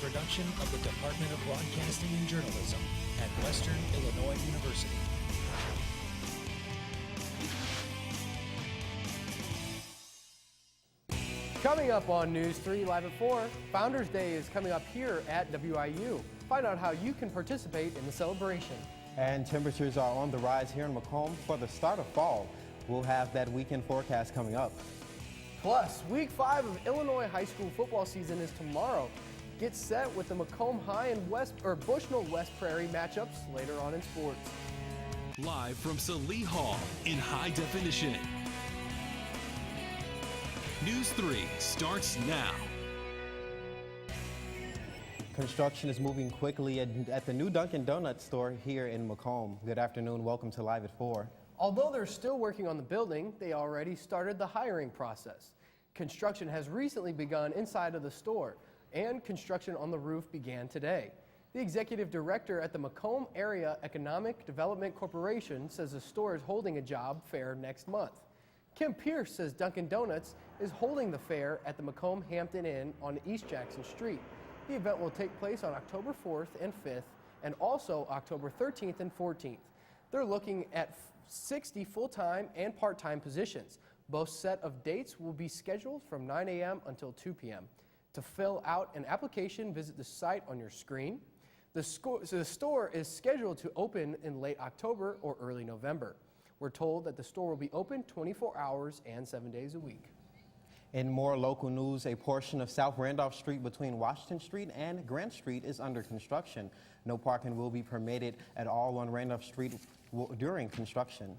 production of the Department of Broadcasting and Journalism at Western Illinois University. Coming up on News 3 Live at 4, Founders Day is coming up here at WIU. Find out how you can participate in the celebration. And temperatures are on the rise here in Macomb for the start of fall. We'll have that weekend forecast coming up. Plus, Week 5 of Illinois high school football season is tomorrow. Get set with the Macomb High and Bushnell West Prairie matchups later on in sports. Live from Salee Hall in high definition. News 3 starts now. Construction is moving quickly at the new Dunkin Donuts store here in Macomb. Good afternoon. Welcome to Live at 4. Although they're still working on the building, they already started the hiring process. Construction has recently begun inside of the store, and construction on the roof began today. The executive director at the Macomb Area Economic Development Corporation says the store is holding a job fair next month. Kim Pierce says Dunkin Donuts is holding the fair at the Macomb Hampton Inn on East Jackson Street. The event will take place on October 4th and 5th and also October 13th and 14th. They're looking at 60 full-time and part-time positions. Both set of dates will be scheduled from 9 a.m. until 2 p.m. To fill out an application, visit the site on your screen. The store is scheduled to open in late October or early November. We're told that the store will be open 24 hours and 7 days a week. In more local news, a portion of South Randolph Street between Washington Street and Grant Street is under construction. No parking will be permitted at all on Randolph Street during construction.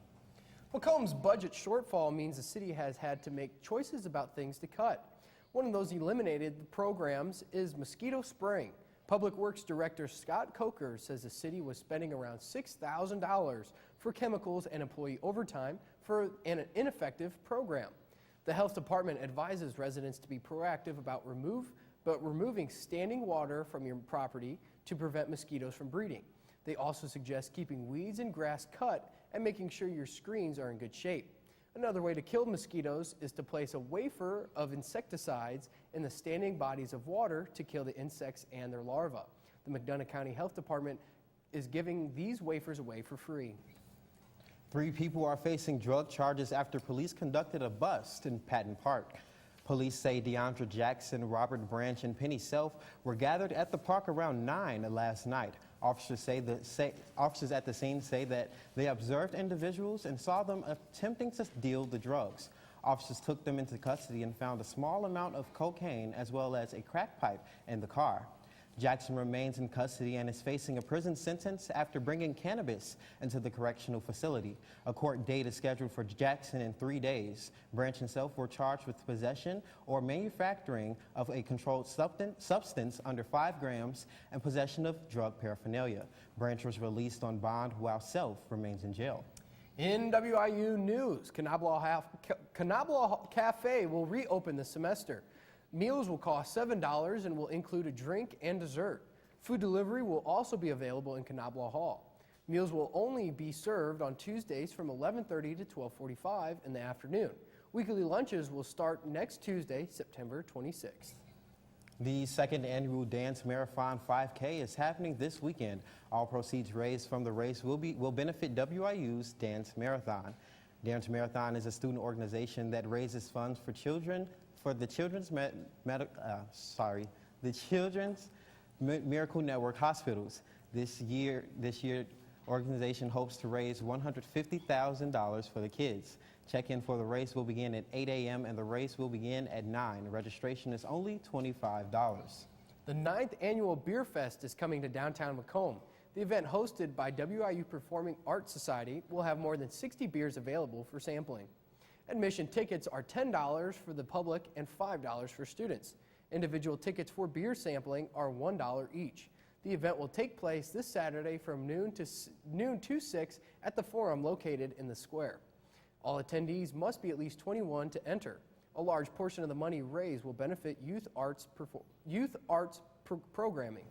Macomb's budget shortfall means the city has had to make choices about things to cut. One of those eliminated programs is mosquito spraying. Public Works Director Scott Coker says the city was spending around $6,000 for chemicals and employee overtime for an ineffective program. The health department advises residents to be proactive about removing standing water from your property to prevent mosquitoes from breeding. They also suggest keeping weeds and grass cut and making sure your screens are in good shape. Another way to kill mosquitoes is to place a wafer of insecticides in the standing bodies of water to kill the insects and their larvae. The McDonough County Health Department is giving these wafers away for free. 3 people are facing drug charges after police conducted a bust in Patton Park. Police say DeAndre Jackson, Robert Branch, and Penny Self were gathered at the park around 9 last night. Officers at the scene say that they observed individuals and saw them attempting to deal the drugs. Officers took them into custody and found a small amount of cocaine as well as a crack pipe in the car. Jackson remains in custody and is facing a prison sentence after bringing cannabis into the correctional facility. A court date is scheduled for Jackson in 3 days. Branch and Self were charged with possession or manufacturing of a controlled substance under 5 grams and possession of drug paraphernalia. Branch was released on bond while Self remains in jail. In WIU news, Canabla Cafe will reopen this semester. Meals will cost $7 and will include a drink and dessert. Food delivery will also be available in Canabla Hall. Meals will only be served on Tuesdays from 11:30 to 12:45 in the afternoon. Weekly lunches will start next Tuesday, September 26th. The second annual Dance Marathon 5K is happening this weekend. All proceeds raised from the race will benefit WIU's Dance Marathon. Dance Marathon is a student organization that raises funds for the Children's Miracle Network hospitals. This year, organization hopes to raise $150,000 for the kids. Check-in for the race will begin at 8 a.m. and the race will begin at 9. Registration is only $25. The 9th annual Beer Fest is coming to downtown Macomb. The event, hosted by WIU Performing Arts Society, will have more than 60 beers available for sampling. Admission tickets are $10 for the public and $5 for students. Individual tickets for beer sampling are $1 each. The event will take place this Saturday from noon to 6 at the Forum located in the square. All attendees must be at least 21 to enter. A large portion of the money raised will benefit youth arts programming.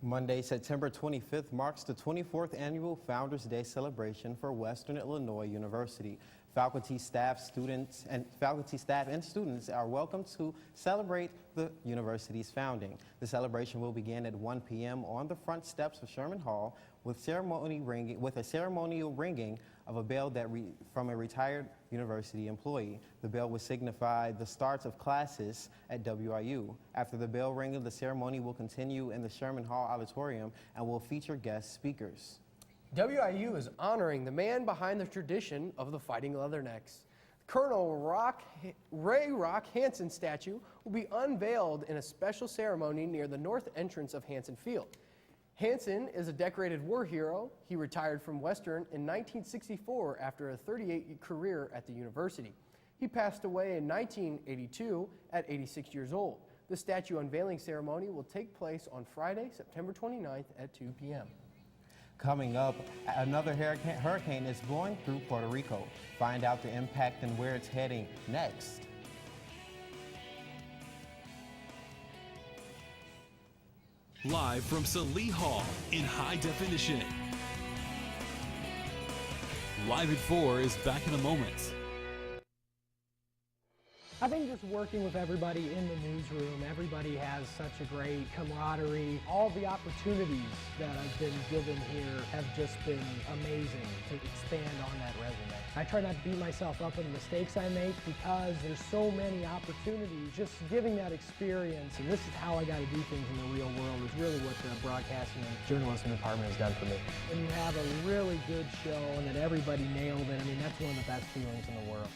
Monday, September 25th marks the 24th annual Founders Day celebration for Western Illinois University. Faculty, staff, and students are welcome to celebrate the university's founding. The celebration will begin at 1 p.m. on the front steps of Sherman Hall with a ceremonial ringing of a bell from a retired university employee. The bell will signify the start of classes at WIU. After the bell ringing, the ceremony will continue in the Sherman Hall auditorium and will feature guest speakers. WIU is honoring the man behind the tradition of the Fighting Leathernecks. Colonel Ray Rock Hanson statue will be unveiled in a special ceremony near the north entrance of Hanson Field. Hanson is a decorated war hero. He retired from Western in 1964 after a 38-year career at the university. He passed away in 1982 at 86 years old. The statue unveiling ceremony will take place on Friday, September 29th at 2 p.m. Coming up, another hurricane is going through Puerto Rico. Find out the impact and where it's heading next. Live from Salee Hall in high definition. Live at 4 is back in a moment. I think just working with everybody in the newsroom, everybody has such a great camaraderie. All the opportunities that I've been given here have just been amazing to expand on that resume. I try not to beat myself up on the mistakes I make because there's so many opportunities. Just giving that experience, and this is how I got to do things in the real world, is really what the broadcasting and journalism department has done for me. When you have a really good show and that everybody nailed it, I mean, that's one of the best feelings in the world.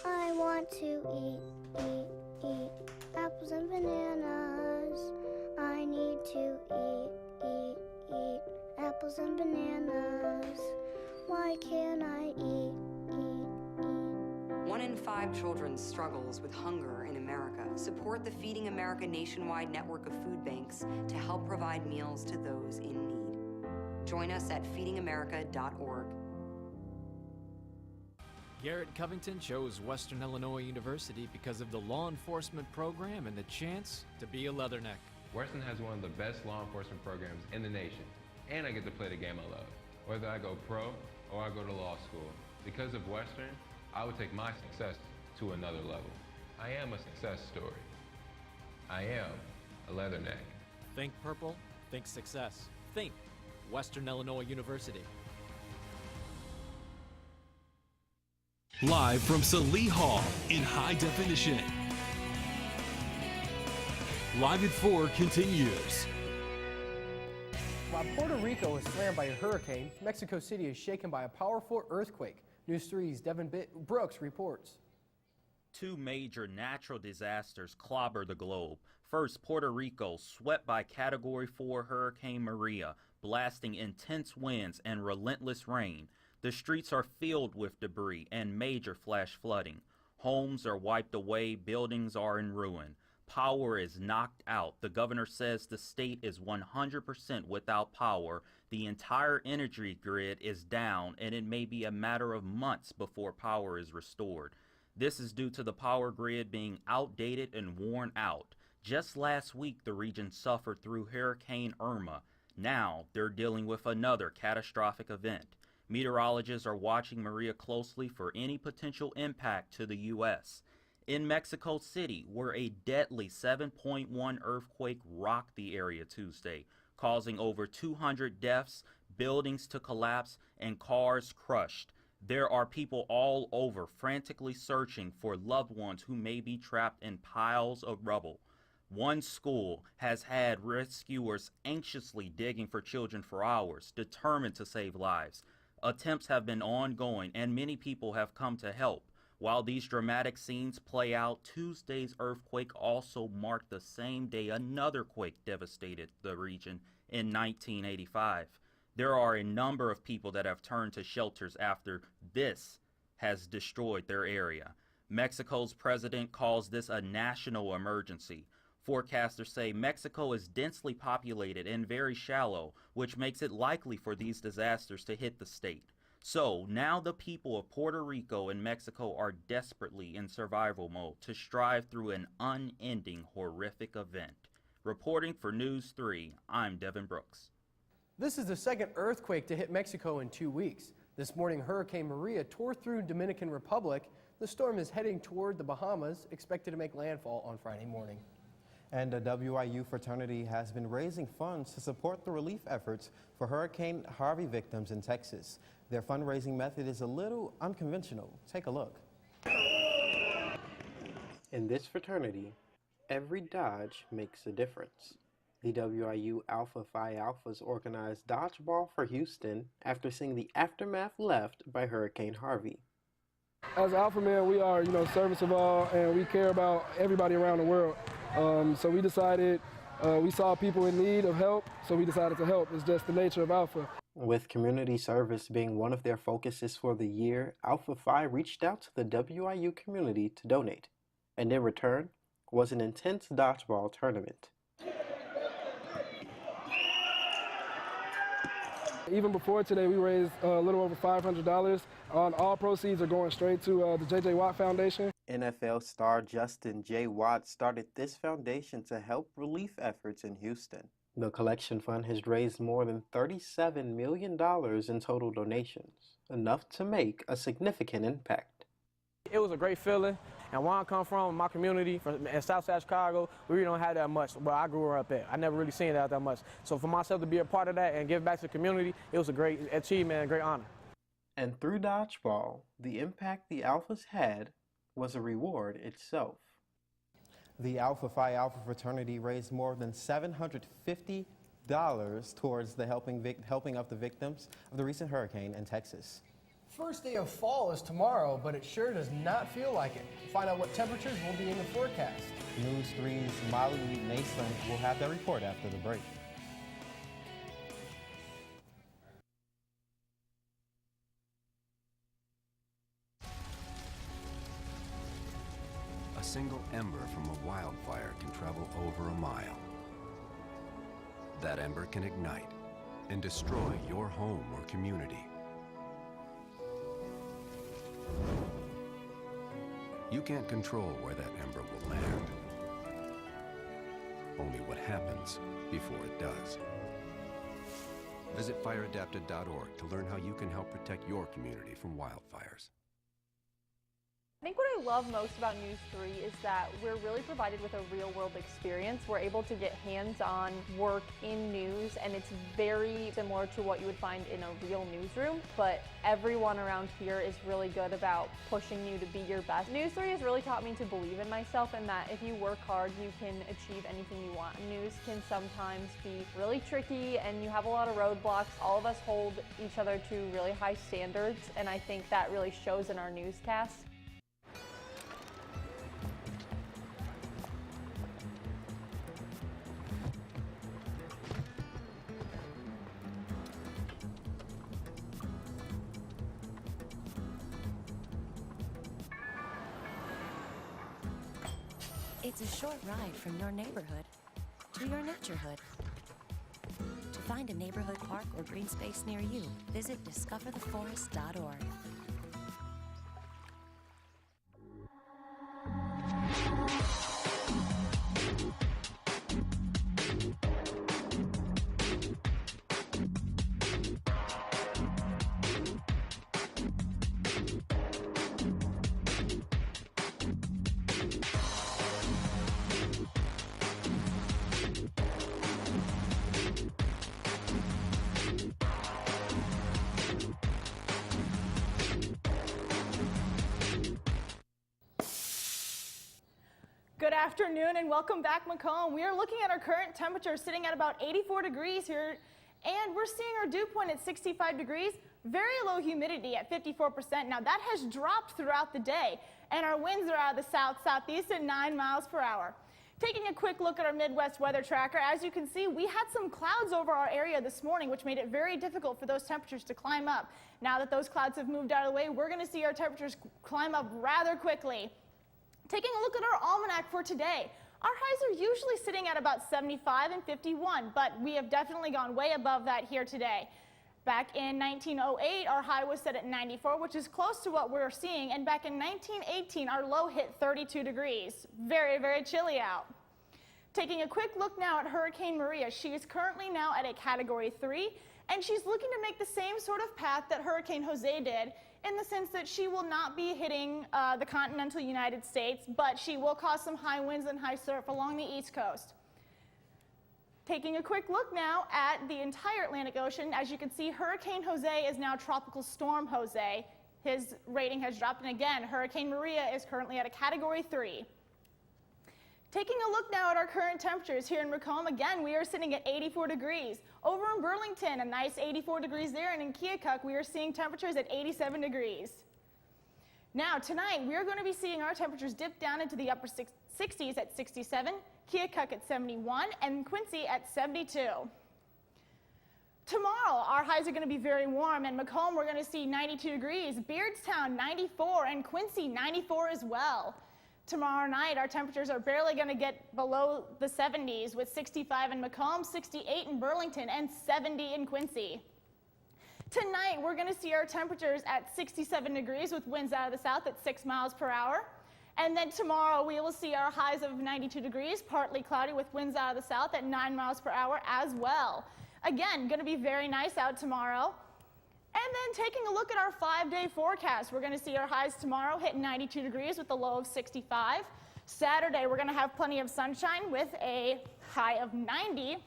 I want to eat apples and bananas. I need to eat apples and bananas. Why can't I eat? 1 in 5 children struggles with hunger in America. Support the Feeding America nationwide network of food banks to help provide meals to those in need. Join us at feedingamerica.org. Garrett Covington chose Western Illinois University because of the law enforcement program and the chance to be a leatherneck. Western has one of the best law enforcement programs in the nation, and I get to play the game I love. Whether I go pro or I go to law school, because of Western, I would take my success to another level. I am a success story. I am a leatherneck. Think purple, think success. Think Western Illinois University. Live from Salee Hall in high definition. Live at 4 continues. While Puerto Rico is slammed by a hurricane, Mexico City is shaken by a powerful earthquake. NEWS3's Devin Brooks reports. 2 major natural disasters clobber the globe. First, Puerto Rico swept by Category 4 Hurricane Maria, blasting intense winds and relentless rain. The streets are filled with debris and major flash flooding. Homes are wiped away, buildings are in ruin. Power is knocked out. The governor says the state is 100% without power. The entire energy grid is down, and it may be a matter of months before power is restored. This is due to the power grid being outdated and worn out. Just last week, the region suffered through Hurricane Irma. Now, they're dealing with another catastrophic event. Meteorologists are watching Maria closely for any potential impact to the U.S. In Mexico City, where a deadly 7.1 earthquake rocked the area Tuesday, causing over 200 deaths, buildings to collapse, and cars crushed. There are people all over frantically searching for loved ones who may be trapped in piles of rubble. One school has had rescuers anxiously digging for children for hours, determined to save lives. Attempts have been ongoing, and many people have come to help. While these dramatic scenes play out, Tuesday's earthquake also marked the same day another quake devastated the region in 1985. There are a number of people that have turned to shelters after this has destroyed their area. Mexico's president calls this a national emergency. Forecasters say Mexico is densely populated and very shallow, which makes it likely for these disasters to hit the state. So now the people of Puerto Rico and Mexico are desperately in survival mode to strive through an unending horrific event. Reporting for News 3, I'm Devin Brooks. This is the second earthquake to hit Mexico in 2 weeks. This morning, Hurricane Maria tore through Dominican Republic. The storm is heading toward the Bahamas, expected to make landfall on Friday morning. And the WIU fraternity has been raising funds to support the relief efforts for Hurricane Harvey victims in Texas. Their fundraising method is a little unconventional. Take a look. In this fraternity, every dodge makes a difference. The WIU Alpha Phi Alphas organized Dodgeball for Houston after seeing the aftermath left by Hurricane Harvey. As Alpha Men, we are, service of all, and we care about everybody around the world. So we decided, we saw people in need of help, so we decided to help. It's just the nature of Alpha. With community service being one of their focuses for the year, Alpha Phi reached out to the WIU community to donate, and in return was an intense dodgeball tournament. Even before today, we raised a little over $500. All proceeds are going straight to the J.J. Watt Foundation. NFL star Justin J. Watt started this foundation to help relief efforts in Houston. The collection fund has raised more than $37 million in total donations, enough to make a significant impact. It was a great feeling, and where I come from, my community, in Southside Chicago, we really don't have that much. Well, I grew up at. I never really seen that much. So for myself to be a part of that and give back to the community, it was a great achievement and a great honor. And through Dodgeball, the impact the Alphas had was a reward itself. The Alpha Phi Alpha fraternity raised more than $750 towards the helping of the victims of the recent hurricane in Texas. First day of fall is tomorrow, but it sure does not feel like it. Find out what temperatures will be in the forecast. News 3's Molly Nason will have that report after the break. A single ember from a wildfire can travel over a mile. That ember can ignite and destroy your home or community. You can't control where that ember will land. Only what happens before it does. Visit fireadapted.org to learn how you can help protect your community from wildfires. I think what I love most about News 3 is that we're really provided with a real-world experience. We're able to get hands-on work in news, and it's very similar to what you would find in a real newsroom, but everyone around here is really good about pushing you to be your best. News 3 has really taught me to believe in myself and that if you work hard, you can achieve anything you want. News can sometimes be really tricky, and you have a lot of roadblocks. All of us hold each other to really high standards, and I think that really shows in our newscasts. It's a short ride from your neighborhood to your naturehood. To find a neighborhood park or green space near you, visit discovertheforest.org. Good afternoon and welcome back, Macomb. We are looking at our current temperature sitting at about 84 degrees here, and we're seeing our dew point at 65 degrees, very low humidity at 54%. Now that has dropped throughout the day, and our winds are out of the south-southeast at 9 miles per hour. Taking a quick look at our Midwest weather tracker, as you can see, we had some clouds over our area this morning, which made it very difficult for those temperatures to climb up. Now that those clouds have moved out of the way, we're going to see our temperatures climb up rather quickly. Taking a look at our almanac for today, our highs are usually sitting at about 75 and 51, but we have definitely gone way above that here today. Back in 1908, our high was set at 94, which is close to what we're seeing, and back in 1918, our low hit 32 degrees. Very, very chilly out. Taking a quick look now at Hurricane Maria, she is currently now at a Category 3, and she's looking to make the same sort of path that Hurricane Jose did, in the sense that she will not be hitting the continental United States, but she will cause some high winds and high surf along the East Coast. Taking a quick look now at the entire Atlantic Ocean, as you can see, Hurricane Jose is now Tropical Storm Jose. His rating has dropped, and again, Hurricane Maria is currently at a Category 3. Taking a look now at our current temperatures here in Macomb, again, we are sitting at 84 degrees. Over in Burlington, a nice 84 degrees there, and in Keokuk, we are seeing temperatures at 87 degrees. Now, tonight, we are going to be seeing our temperatures dip down into the upper 60s at 67, Keokuk at 71, and Quincy at 72. Tomorrow, our highs are going to be very warm. In Macomb, we're going to see 92 degrees, Beardstown 94, and Quincy 94 as well. Tomorrow night, our temperatures are barely going to get below the 70s, with 65 in Macomb, 68 in Burlington, and 70 in Quincy. Tonight, we're going to see our temperatures at 67 degrees with winds out of the south at 6 miles per hour. And then tomorrow, we will see our highs of 92 degrees, partly cloudy with winds out of the south at 9 miles per hour as well. Again, going to be very nice out tomorrow. And then taking a look at our 5-day forecast, we're going to see our highs tomorrow hit 92 degrees with a low of 65. Saturday, we're going to have plenty of sunshine with a high of 90 and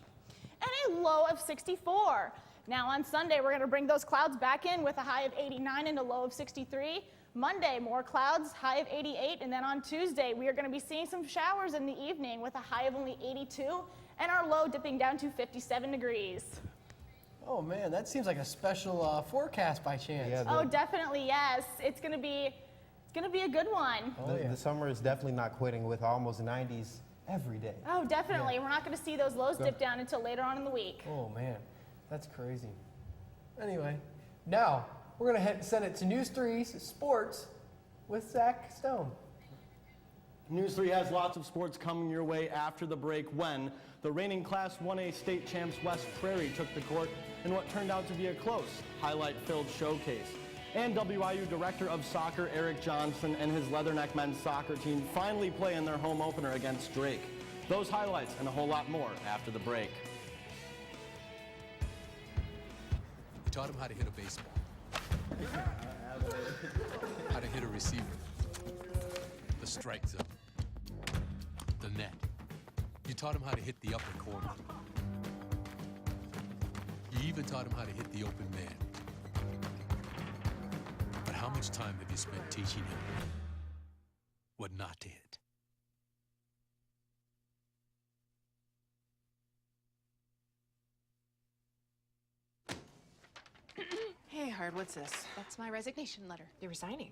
a low of 64. Now on Sunday, we're going to bring those clouds back in with a high of 89 and a low of 63. Monday, more clouds, high of 88. And then on Tuesday, we are going to be seeing some showers in the evening with a high of only 82 and our low dipping down to 57 degrees. Oh man, that seems like a special forecast by chance. Yeah, Oh, definitely, yes. It's gonna be a good one. The summer is definitely not quitting with almost 90s every day. Oh, definitely. Yeah. We're not gonna see those lows dip down until later on in the week. Oh man, that's crazy. Anyway, now we're gonna send it to News 3's Sports with Zach Stone. News 3 has lots of sports coming your way after the break when the reigning Class 1A state champs West Prairie took the court in what turned out to be a close, highlight-filled showcase. And WIU Director of Soccer Eric Johnson and his Leatherneck men's soccer team finally play in their home opener against Drake. Those highlights and a whole lot more after the break. We taught him how to hit a baseball, how to hit a receiver, the strike zone, the net. You taught him how to hit the upper corner. You even taught him how to hit the open man. But how much time have you spent teaching him what not to hit? Hey, Hard, what's this? That's my resignation letter. You're resigning?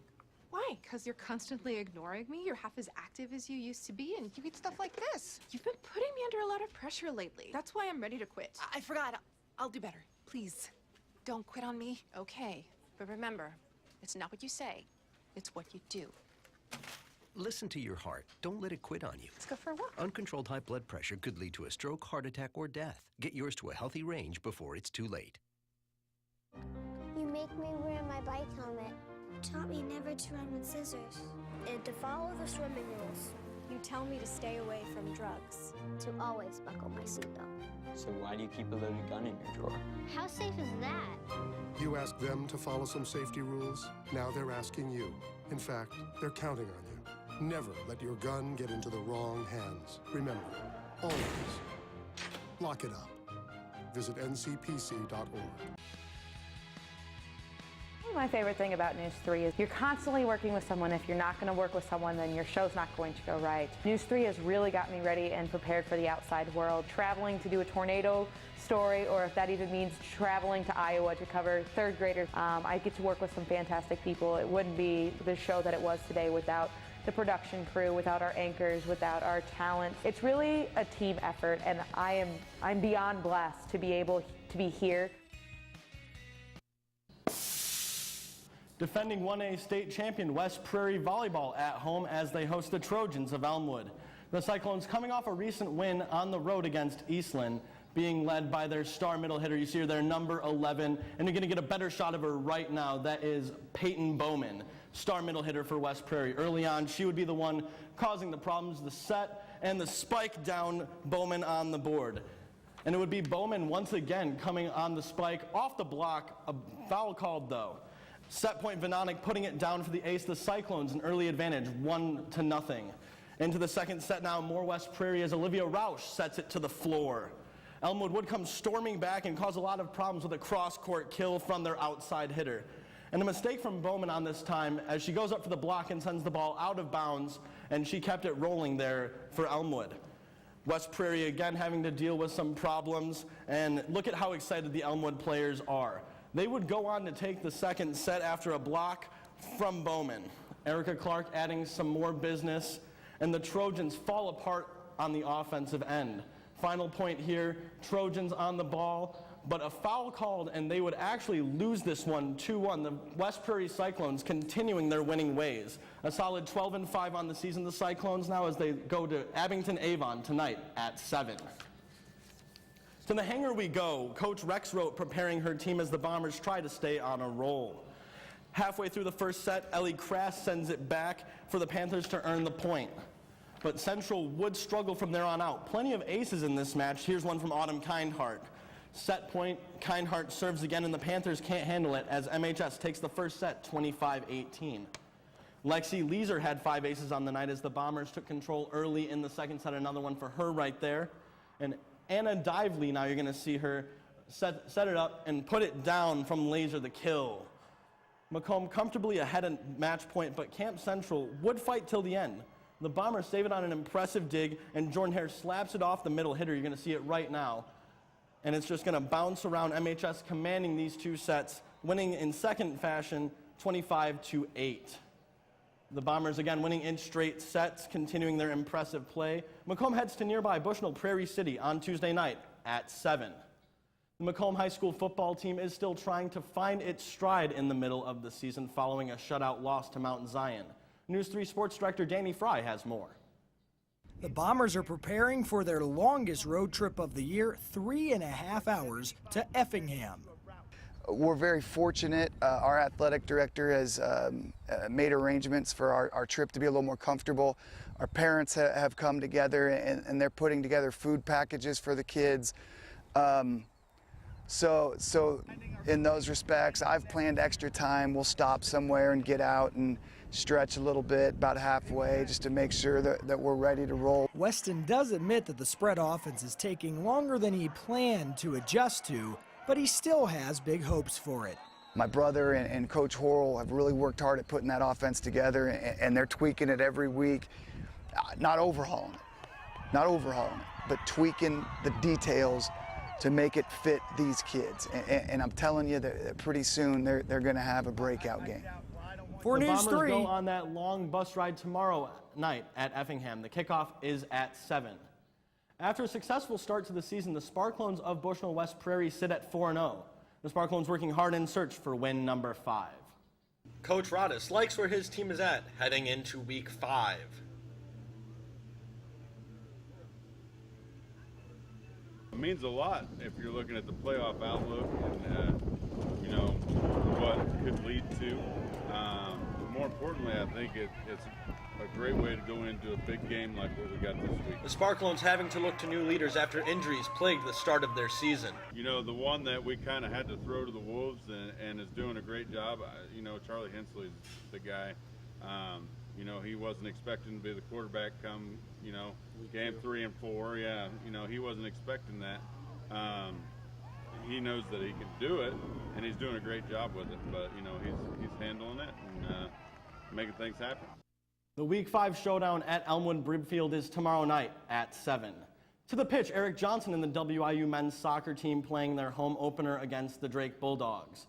Why? Because you're constantly ignoring me. You're half as active as you used to be, and you get stuff like this. You've been putting me under a lot of pressure lately. That's why I'm ready to quit. I forgot. I'll do better. Please, don't quit on me. Okay, but remember, it's not what you say. It's what you do. Listen to your heart. Don't let it quit on you. Let's go for a walk. Uncontrolled high blood pressure could lead to a stroke, heart attack, or death. Get yours to a healthy range before it's too late. You make me wear my bike helmet. Taught me never to run with scissors. And to follow the swimming rules. You tell me to stay away from drugs. To always buckle my seatbelt. So why do you keep a loaded gun in your drawer? How safe is that? You asked them to follow some safety rules. Now they're asking you. In fact, they're counting on you. Never let your gun get into the wrong hands. Remember, always lock it up. Visit ncpc.org. My favorite thing about News 3 is you're constantly working with someone. If you're not going to work with someone, then your show's not going to go right. News 3 has really got me ready and prepared for the outside world. Traveling to do a tornado story, or if that even means traveling to Iowa to cover third graders. I get to work with some fantastic people. It wouldn't be the show that it was today without the production crew, without our anchors, without our talent. It's really a team effort, and I'm beyond blessed to be able to be here. Defending 1A state champion West Prairie Volleyball at home as they host the Trojans of Elmwood. The Cyclones coming off a recent win on the road against Eastland, being led by their star middle hitter. You see her there, number 11, and you're going to get a better shot of her right now. That is Peyton Bowman, star middle hitter for West Prairie. Early on, she would be the one causing the problems, the set and the spike down Bowman on the board. And it would be Bowman once again coming on the spike off the block, a foul called though. Set point Venonic putting it down for the ace. The Cyclones an early advantage, 1-0. Into the second set now, more West Prairie as Olivia Rausch sets it to the floor. Elmwood would come storming back and cause a lot of problems with a cross-court kill from their outside hitter. And a mistake from Bowman on this time as she goes up for the block and sends the ball out of bounds, and she kept it rolling there for Elmwood. West Prairie again having to deal with some problems, and look at how excited the Elmwood players are. They would go on to take the second set after a block from Bowman. Erica Clark adding some more business, and the Trojans fall apart on the offensive end. Final point here, Trojans on the ball, but a foul called, and they would actually lose this one 2-1. The West Prairie Cyclones continuing their winning ways. A solid 12-5 on the season, the Cyclones now, as they go to Abington Avon tonight at 7. To the hangar we go. Coach Rex wrote preparing her team as the Bombers try to stay on a roll. Halfway through the first set, Ellie Crass sends it back for the Panthers to earn the point. But Central would struggle from there on out. Plenty of aces in this match. Here's one from Autumn Kindhart. Set point, Kindhart serves again, and the Panthers can't handle it as MHS takes the first set 25-18. Lexi Leeser had 5 aces on the night as the Bombers took control early in the second set. Another one for her right there. And Anna Dively, now you're going to see her set it up and put it down from Laser, the kill. Macomb comfortably ahead at match point, but Camp Central would fight till the end. The Bombers save it on an impressive dig, and Jordan Hare slaps it off the middle hitter. You're going to see it right now. And it's just going to bounce around. MHS commanding these two sets, winning in second fashion, 25-8. The Bombers again winning in straight sets, continuing their impressive play. Macomb heads to nearby Bushnell Prairie City on Tuesday night at 7. The Macomb High School football team is still trying to find its stride in the middle of the season following a shutout loss to Mount Zion. News 3 Sports Director Danny Fry has more. The Bombers are preparing for their longest road trip of the year, 3.5 hours to Effingham. We're very fortunate. Our athletic director has made arrangements for our trip to be a little more comfortable. Our parents have come together and they're putting together food packages for the kids. So in those respects, I've planned extra time. We'll stop somewhere and get out and stretch a little bit, about halfway, just to make sure that we're ready to roll. Weston does admit that the spread offense is taking longer than he planned to adjust to, but he still has big hopes for it. My brother and Coach Horrell have really worked hard at putting that offense together, and they're tweaking it every week. Not overhauling it, but tweaking the details to make it fit these kids. And I'm telling you that pretty soon they're going to have a breakout game. For the News Bombers 3. go on that long bus ride tomorrow night at Effingham. The kickoff is at 7. After a successful start to the season, the Sparklones of Bushnell West Prairie sit at 4-0. The Sparklones working hard in search for win number 5. Coach Rodis likes where his team is at heading into week 5. It means a lot if you're looking at the playoff outlook and what it could lead to. More importantly, I think it's a great way to go into a big game like what we got this week. The Sparklones having to look to new leaders after injuries plagued the start of their season. You know, the one that we kind of had to throw to the Wolves and is doing a great job, Charlie Hensley's the guy. He wasn't expecting to be the quarterback come, game 3 and 4. Yeah, he wasn't expecting that. He knows that he can do it, and he's doing a great job with it. But, he's handling it and making things happen. The Week 5 showdown at Elmwood Brimfield is tomorrow night at 7. To the pitch, Eric Johnson and the WIU men's soccer team playing their home opener against the Drake Bulldogs.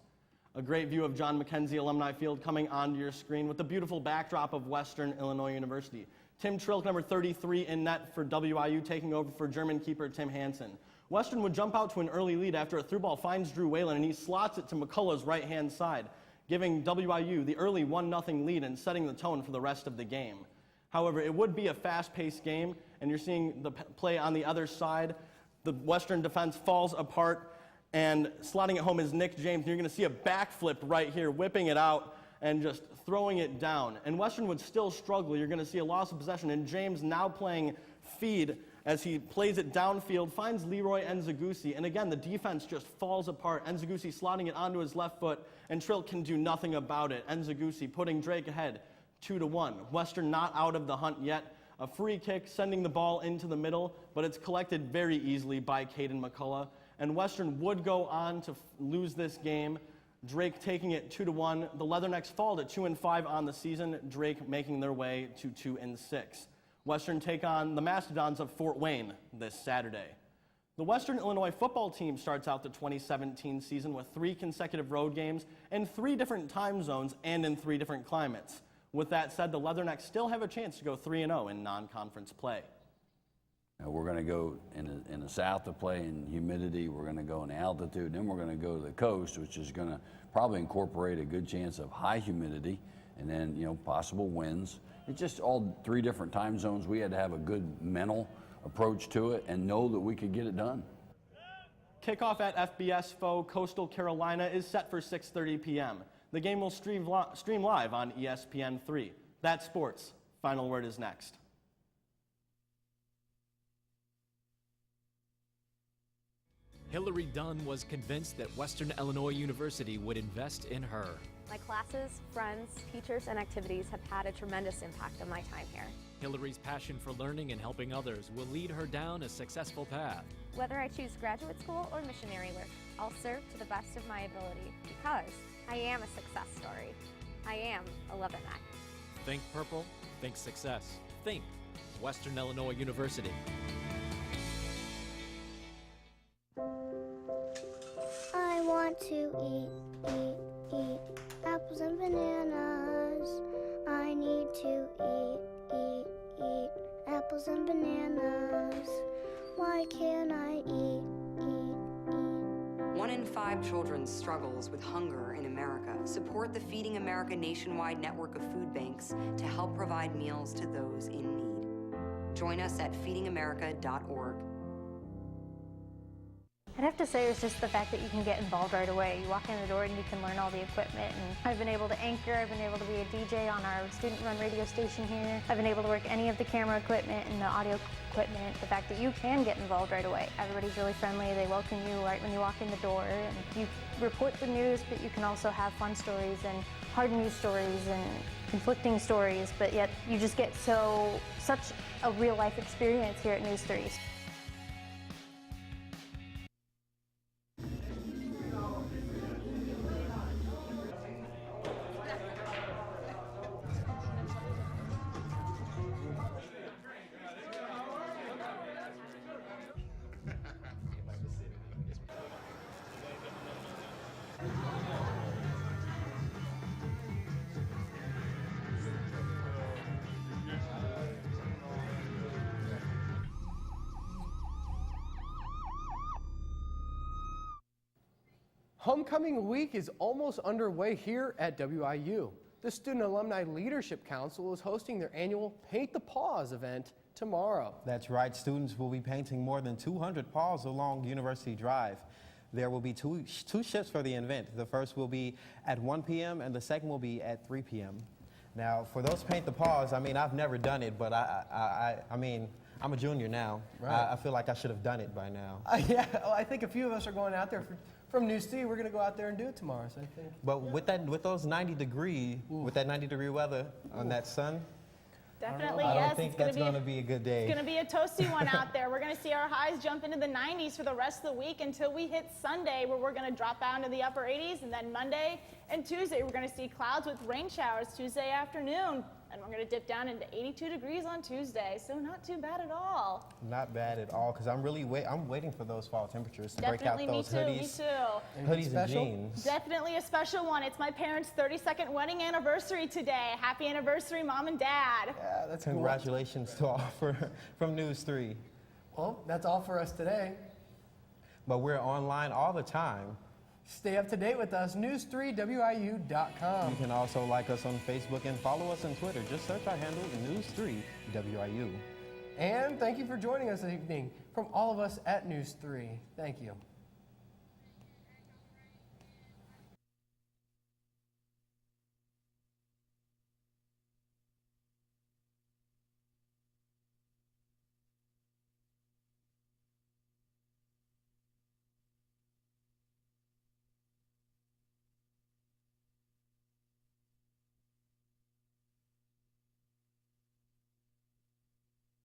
A great view of John Mackenzie Alumni Field coming onto your screen with the beautiful backdrop of Western Illinois University. Tim Trilk, number 33 in net for WIU, taking over for German keeper Tim Hanson. Western would jump out to an early lead after a through ball finds Drew Whalen, and he slots it to McCullough's right-hand side, giving WIU the early 1-0 lead and setting the tone for the rest of the game. However, it would be a fast-paced game, and you're seeing the play on the other side. The Western defense falls apart, and slotting it home is Nick James. And you're going to see a backflip right here, whipping it out and just throwing it down. And Western would still struggle. You're going to see a loss of possession, and James now playing feed as he plays it downfield, finds Leroy Nzegusi. And again, the defense just falls apart. Nzegusi slotting it onto his left foot, and Trilk can do nothing about it. Nzegusi putting Drake ahead 2-1. Western not out of the hunt yet. A free kick sending the ball into the middle, but it's collected very easily by Caden McCullough. And Western would go on to lose this game. Drake taking it 2-1. The Leathernecks fall to 2-5 on the season. Drake making their way to 2-6. Western take on the Mastodons of Fort Wayne this Saturday. The Western Illinois football team starts out the 2017 season with 3 consecutive road games in 3 different time zones and in 3 different climates. With that said, the Leathernecks still have a chance to go 3-0 in non-conference play. We're going to go in the south to play in humidity. We're going to go in altitude. Then we're going to go to the coast, which is going to probably incorporate a good chance of high humidity and then, possible winds. It's just all 3 different time zones. We had to have a good mental approach to it and know that we could get it done. Kickoff at FBS foe Coastal Carolina is set for 6:30 p.m. The game will stream live on ESPN3. That's sports. Final word is next. Hillary Dunn was convinced that Western Illinois University would invest in her. My classes, friends, teachers, and activities have had a tremendous impact on my time here. Hillary's passion for learning and helping others will lead her down a successful path. Whether I choose graduate school or missionary work, I'll serve to the best of my ability because I am a success story. I am a Leatherneck. Think purple, think success. Think Western Illinois University. I want to eat apples and bananas. I need to eat apples and bananas. Why can't I eat? 1 in 5 children struggles with hunger in America. Support the Feeding America nationwide network of food banks to help provide meals to those in need. Join us at feedingamerica.org. I'd have to say it's just the fact that you can get involved right away. You walk in the door and you can learn all the equipment. And I've been able to anchor, I've been able to be a DJ on our student-run radio station here. I've been able to work any of the camera equipment and the audio equipment. The fact that you can get involved right away. Everybody's really friendly. They welcome you right when you walk in the door. And you report the news, but you can also have fun stories and hard news stories and conflicting stories. But yet you just get such a real-life experience here at NEWS3. Homecoming week is almost underway here at WIU. The Student Alumni Leadership Council is hosting their annual Paint the Paws event tomorrow. That's right. Students will be painting more than 200 paws along University Drive. There will be two shifts for the event. The first will be at 1 p.m. and the second will be at 3 p.m. Now, for those Paint the Paws, I mean, I've never done it, but I mean, I'm a junior now. Right. I feel like I should have done it by now. Yeah, well, I think a few of us are going out there from NEWS3. We're going to go out there and do it tomorrow, so I think. But with that 90 degree weather on that sun, Definitely, I yes. don't think that's going to be a good day. It's going to be a toasty one out there. We're going to see our highs jump into the 90s for the rest of the week until we hit Sunday, where we're going to drop down to the upper 80s, and then Monday and Tuesday we're going to see clouds with rain showers Tuesday afternoon. And we're going to dip down into 82 degrees on Tuesday, so not too bad at all. Not bad at all, because I'm waiting for those fall temperatures to break out those Definitely, hoodies. me too. Hoodies and jeans. Definitely a special one. It's my parents' 32nd wedding anniversary today. Happy anniversary, Mom and Dad. Yeah, that's Congratulations to all from News3. Well, that's all for us today. But we're online all the time. Stay up to date with us, news3wiu.com. You can also like us on Facebook and follow us on Twitter. Just search our handle, News3WIU. And thank you for joining us this evening from all of us at News 3. Thank you.